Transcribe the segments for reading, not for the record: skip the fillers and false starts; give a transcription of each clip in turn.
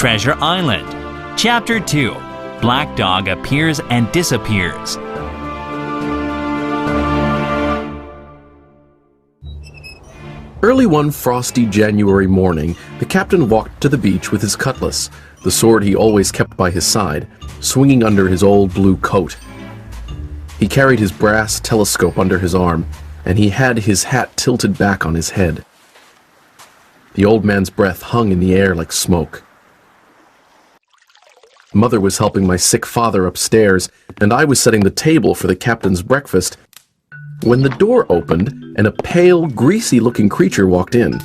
Treasure Island. Chapter 2. Black Dog appears and disappears. Early one frosty January morning, the captain walked to the beach with his cutlass, the sword he always kept by his side, swinging under his old blue coat. He carried his brass telescope under his arm, and he had his hat tilted back on his head. The old man's breath hung in the air like smoke. Mother was helping my sick father upstairs, and I was setting the table for the captain's breakfast, when the door opened and a pale, greasy-looking creature walked in.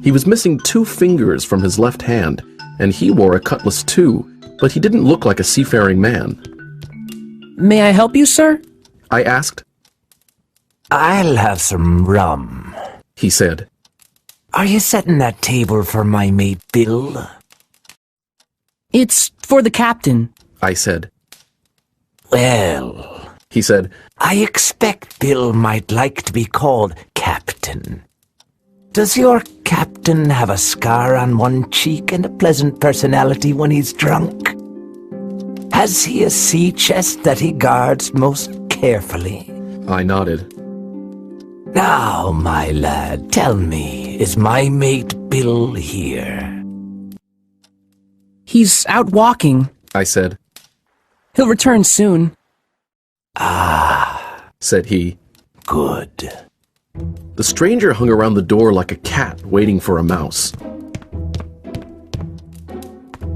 He was missing 2 fingers from his left hand, and he wore a cutlass too, but he didn't look like a seafaring man. "May I help you, sir?" I asked. "I'll have some rum," he said. "Are you setting that table for my mate Bill?" "It's for the captain," I said. "Well," he said, "I expect Bill might like to be called Captain. Does your captain have a scar on one cheek and a pleasant personality when he's drunk? Has he a sea chest that he guards most carefully?" I nodded. "Now, my lad, tell me, is my mate Bill here?" "He's out walking," I said. "He'll return soon." "Ah," said he. "Good." The stranger hung around the door like a cat waiting for a mouse.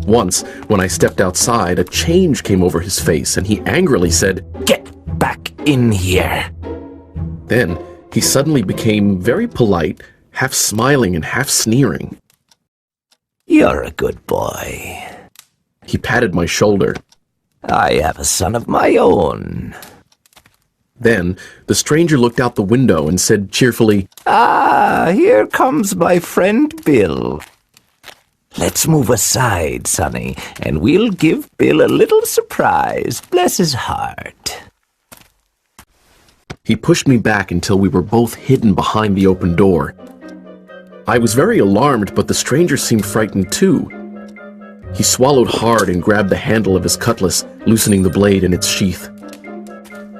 Once, when I stepped outside, a change came over his face, and he angrily said, "Get back in here." Then, he suddenly became very polite, half smiling and half sneering. "You're a good boy. He patted my shoulder. I have a son of my own." Then, the stranger looked out the window and said cheerfully, "Ah, here comes my friend Bill. Let's move aside, sonny, and we'll give Bill a little surprise, bless his heart." He pushed me back until we were both hidden behind the open door. I was very alarmed, but the stranger seemed frightened too. He swallowed hard and grabbed the handle of his cutlass, loosening the blade in its sheath.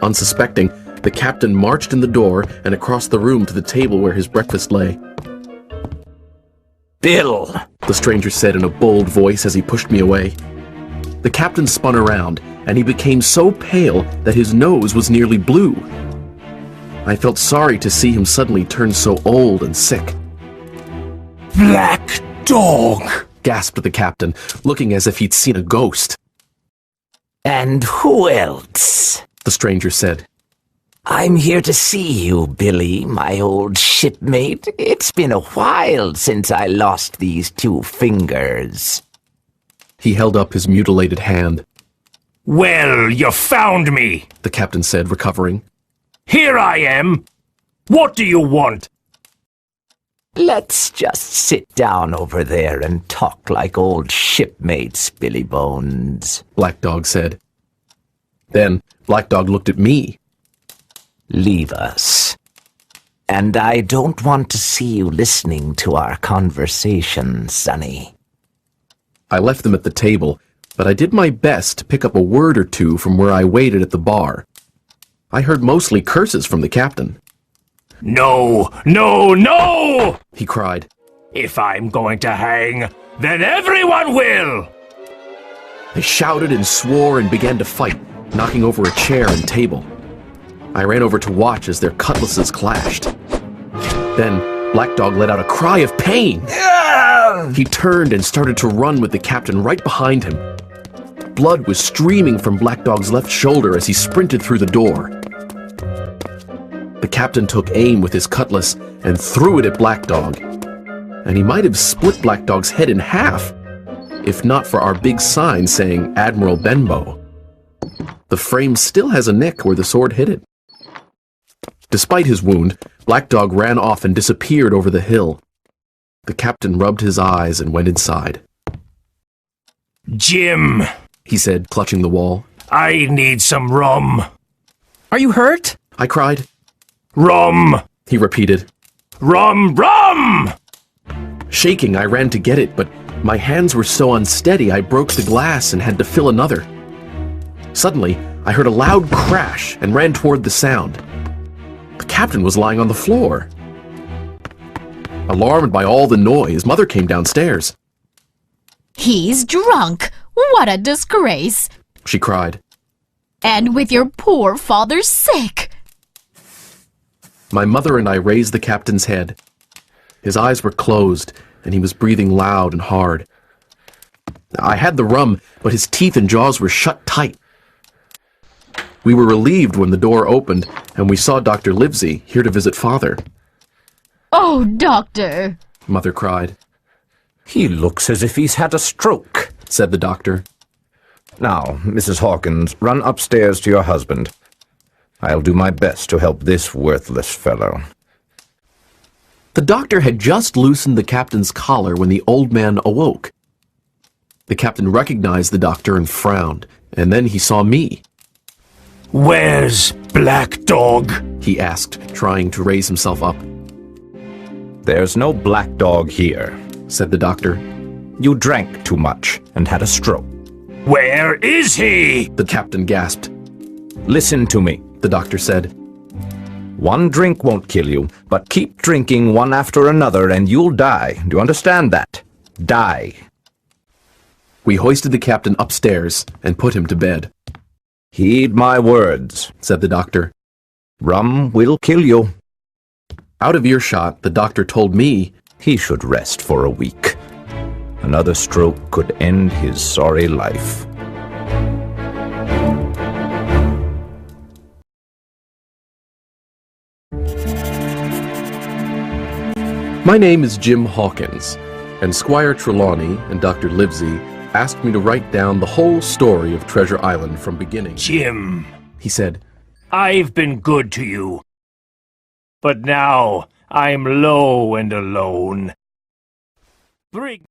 Unsuspecting, the captain marched in the door and across the room to the table where his breakfast lay. "Bill," the stranger said in a bold voice as he pushed me away. The captain spun around, and he became so pale that his nose was nearly blue. I felt sorry to see him suddenly turn so old and sick. "Black Dog," gasped the captain, looking as if he'd seen a ghost. "And who else?" the stranger said. "I'm here to see you, Billy, my old shipmate. It's been a while since I lost these 2 fingers." He held up his mutilated hand. "Well, you found me," the captain said, recovering. "Here I am. What do you want?" "Let's just sit down over there and talk like old shipmates, Billy Bones," Black Dog said. Then Black Dog looked at me. "Leave us. And I don't want to see you listening to our conversation, sonny." I left them at the table, but I did my best to pick up a word or two from where I waited at the bar. I heard mostly curses from the captain. "No, no, no!" he cried. "If I'm going to hang, then everyone will!" They shouted and swore and began to fight, knocking over a chair and table. I ran over to watch as their cutlasses clashed. Then Black Dog let out a cry of pain. He turned and started to run with the captain right behind him. Blood was streaming from Black Dog's left shoulder as he sprinted through the door. The captain took aim with his cutlass and threw it at Black Dog, and he might have split Black Dog's head in half, if not for our big sign saying Admiral Benbow. The frame still has a nick where the sword hit it. Despite his wound, Black Dog ran off and disappeared over the hill. The captain rubbed his eyes and went inside. "Jim," he said, clutching the wall. "I need some rum." "Are you hurt?" I cried. "Rum," he repeated. "Rum, rum!" Shaking, I ran to get it, but My hands were so unsteady I broke the glass and had to fill another. Suddenly, I heard a loud crash and ran toward the sound. The captain was lying on the floor. Alarmed by all the noise, Mother came downstairs. He's drunk. What a disgrace. She cried. And with your poor father sick. My mother and I raised the captain's head. His eyes were closed, and he was breathing loud and hard. I had the rum, but his teeth and jaws were shut tight. We were relieved when the door opened, and we saw Dr. Livesey here to visit Father. Oh, Doctor, Mother cried. He looks as if he's had a stroke, said the doctor. Now, Mrs. Hawkins, run upstairs to your husband. I'll do my best to help this worthless fellow. The doctor had just loosened the captain's collar when the old man awoke. The captain recognized the doctor and frowned, and then he saw me. Where's Black Dog? He asked, trying to raise himself up. There's no black dog here, said the doctor. You drank too much and had a stroke. Where is he? The captain gasped. Listen to me, the doctor said. One drink won't kill you, but keep drinking one after another and you'll die. Do you understand that? Die. We hoisted the captain upstairs and put him to bed. Heed my words, said the doctor. Rum will kill you. Out of earshot, the doctor told me he should rest for a week. Another stroke could end his sorry life. My name is Jim Hawkins, and Squire Trelawney and Dr. Livesey asked me to write down the whole story of Treasure Island from beginning. Jim, he said, I've been good to you. But now I'm low and alone. Bring